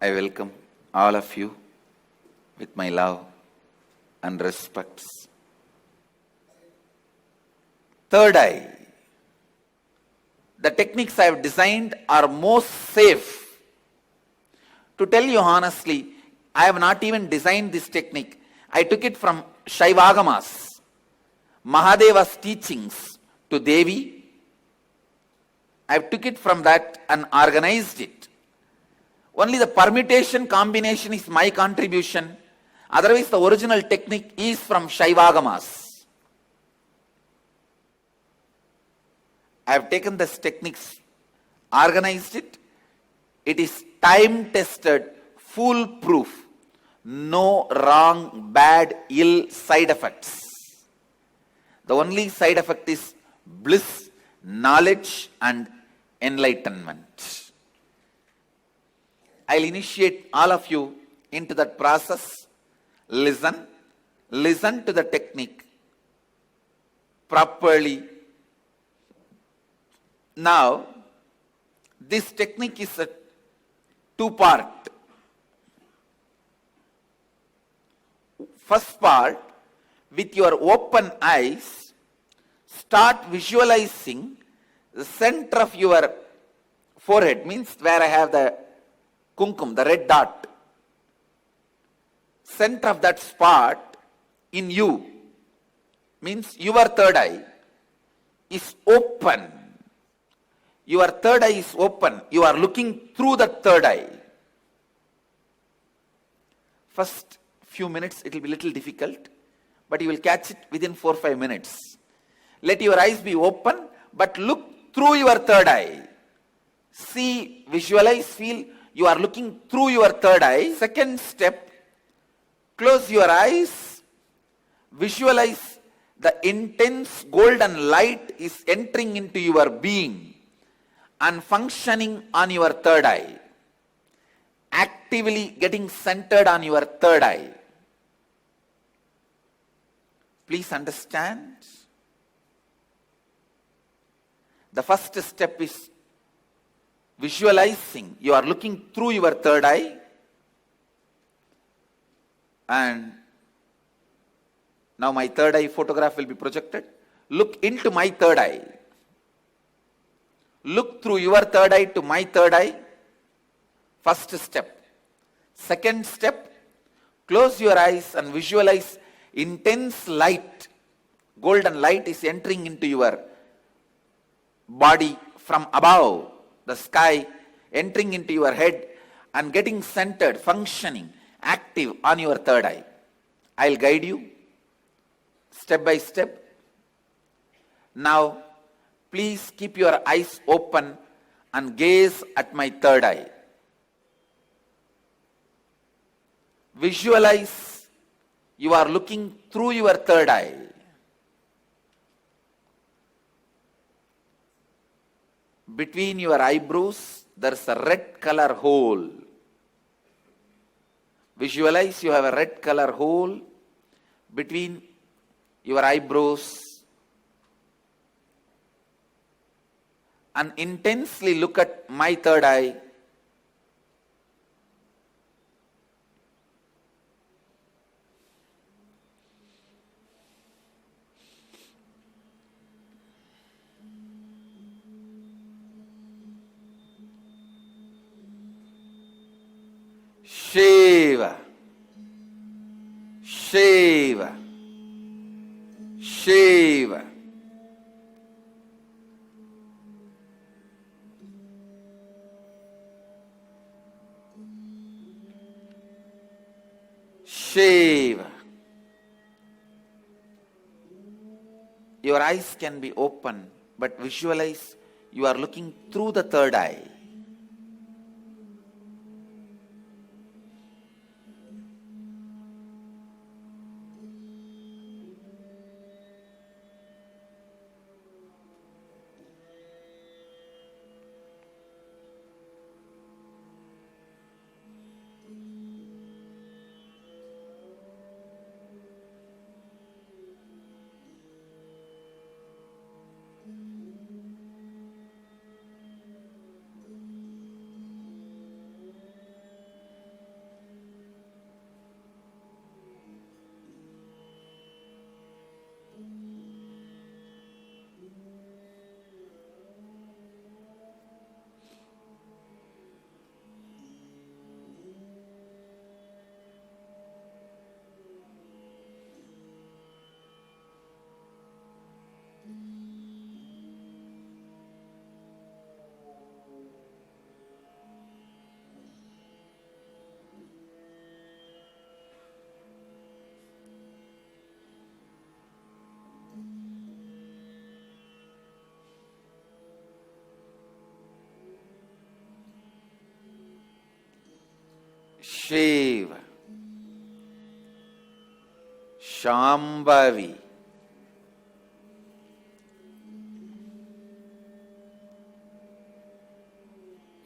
I welcome all of you with my love and respects. Third eye. The techniques I have designed are most safe. To tell you honestly, I have not even designed this technique. I took it from Shaivagamas, Mahadeva's teachings to Devi. I took it from that and organized it. Only the permutation combination is my contribution. Otherwise, the original technique is from Shaivagamas. I have taken this techniques, organized it. It is time-tested, foolproof. No wrong, bad, ill side effects. The only side effect is bliss, knowledge, and enlightenment. I'll initiate all of you into that process. Listen to the technique properly. Now, this technique is a two-part. First part, with your open eyes, start visualizing the center of your forehead, means where I have the kumkum, the red dot. Center of that spot in you, means your third eye, is open. Your third eye is open. You are looking through the third eye. First few minutes it will be little difficult, but you will catch it within 4 or 5 minutes. Let your eyes be open, but look through your third eye. See, visualize, feel you are looking through your third eye. Second step, close your eyes. Visualize the intense golden light is entering into your being and functioning on your third eye. Actively getting centered on your third eye. Please understand. The first step is visualizing. You are looking through your third eye. And now my third eye photograph will be projected. Look into my third eye. Look through your third eye to my third eye. First step. Second step, close your eyes and visualize intense light. Golden light is entering into your body from above, the sky, entering into your head and getting centered, functioning, active on your third eye. I'll guide you step by step. Now, please keep your eyes open and gaze at my third eye. Visualize you are looking through your third eye. Between your eyebrows, there is a red color hole. Visualize you have a red color hole between your eyebrows. And intensely look at my third eye. Shiva, Shiva, Shiva. Shiva. Your eyes can be open, but visualize you are looking through the third eye. Shiv, Shambhavi,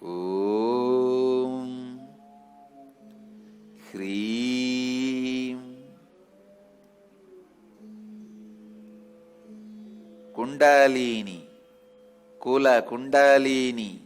Om, Hreem, Kundalini, Kula Kundalini,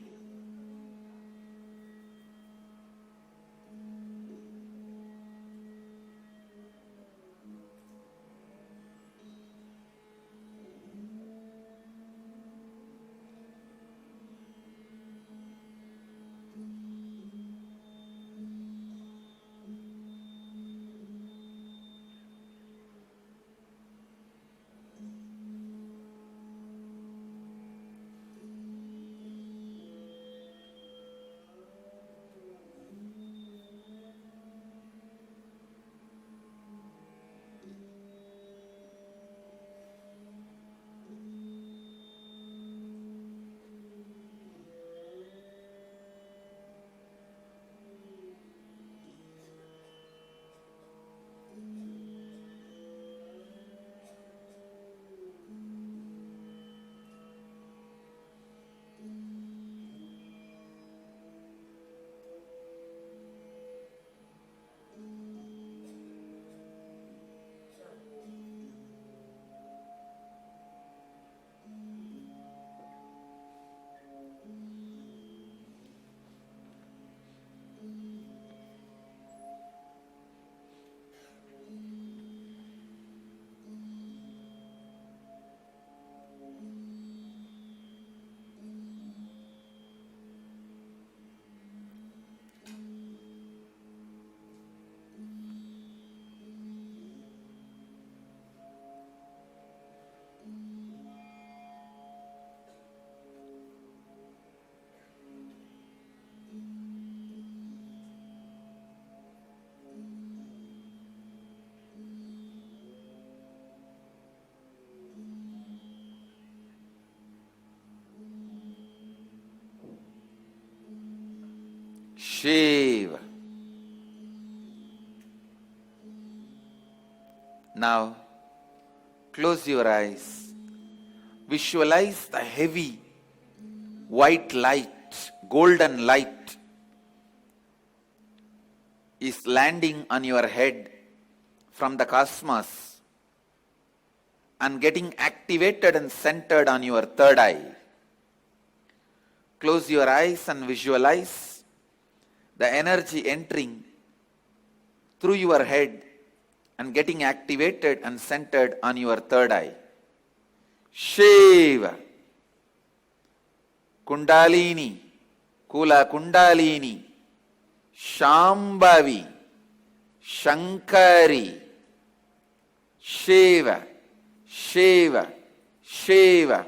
Shiv. Now, close your eyes. Visualize the heavy white light, golden light is landing on your head from the cosmos and getting activated and centered on your third eye. Close your eyes and visualize the energy entering through your head and getting activated and centered on your third eye. Shiva, Kundalini, Kula Kundalini, Shambhavi, Shankari, Shiva, Shiva, Shiva,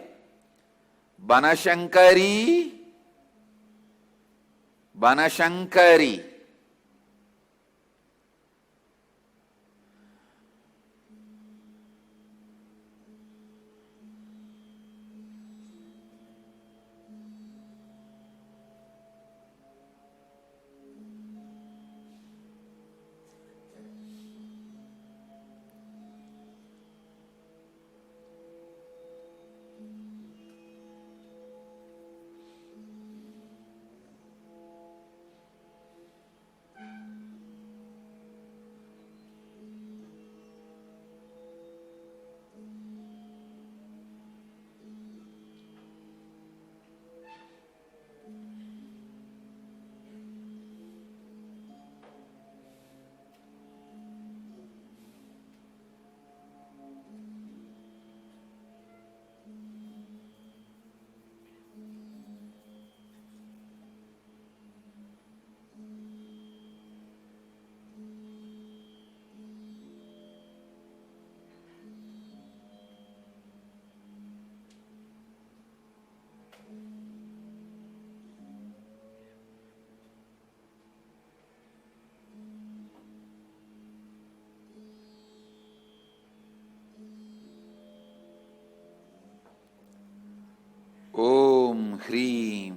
Banashankari, Banashankari, Om Hreem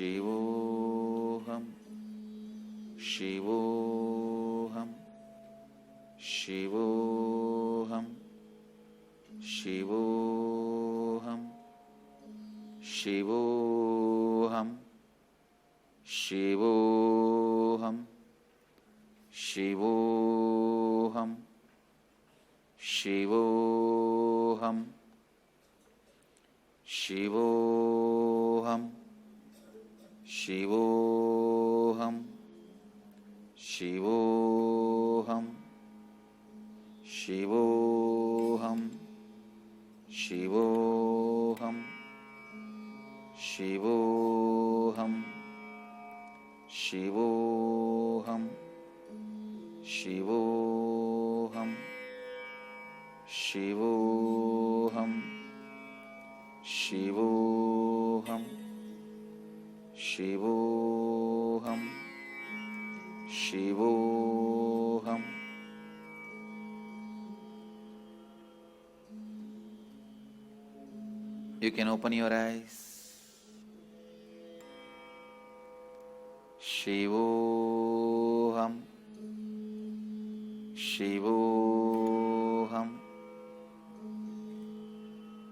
Shivoham, Shivoham, Shivoham, Shivoham, Shivoham, Shivoham, Shivoham, Shivoham, Shivoham, Shivoham, Shivoham, Shivoham, Shivoham, Shivoham, Shivoham, Shivoham, Shivoham, Shivoham, Shivoham, Shivoham. You can open your eyes. Shivoham, Shivoham,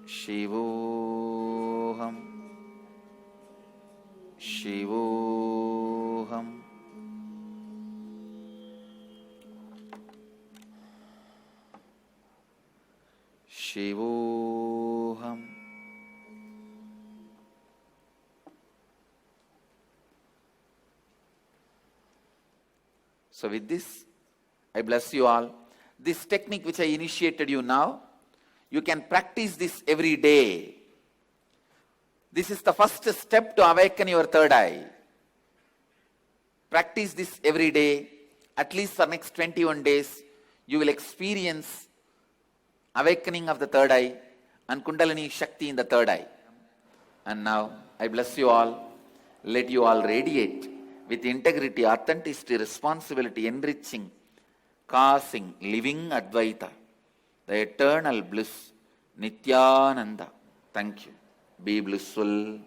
Shivoham, Shivoham. Shivoham. So with this, I bless you all. This technique which I initiated you now, you can practice this every day. This is the first step to awaken your third eye. Practice this every day. At least for next 21 days, you will experience awakening of the third eye and Kundalini Shakti in the third eye. And now, I bless you all. Let you all radiate with integrity, authenticity, responsibility, enriching, causing, living Advaita, the eternal bliss, Nityananda. Thank you. Be blissful.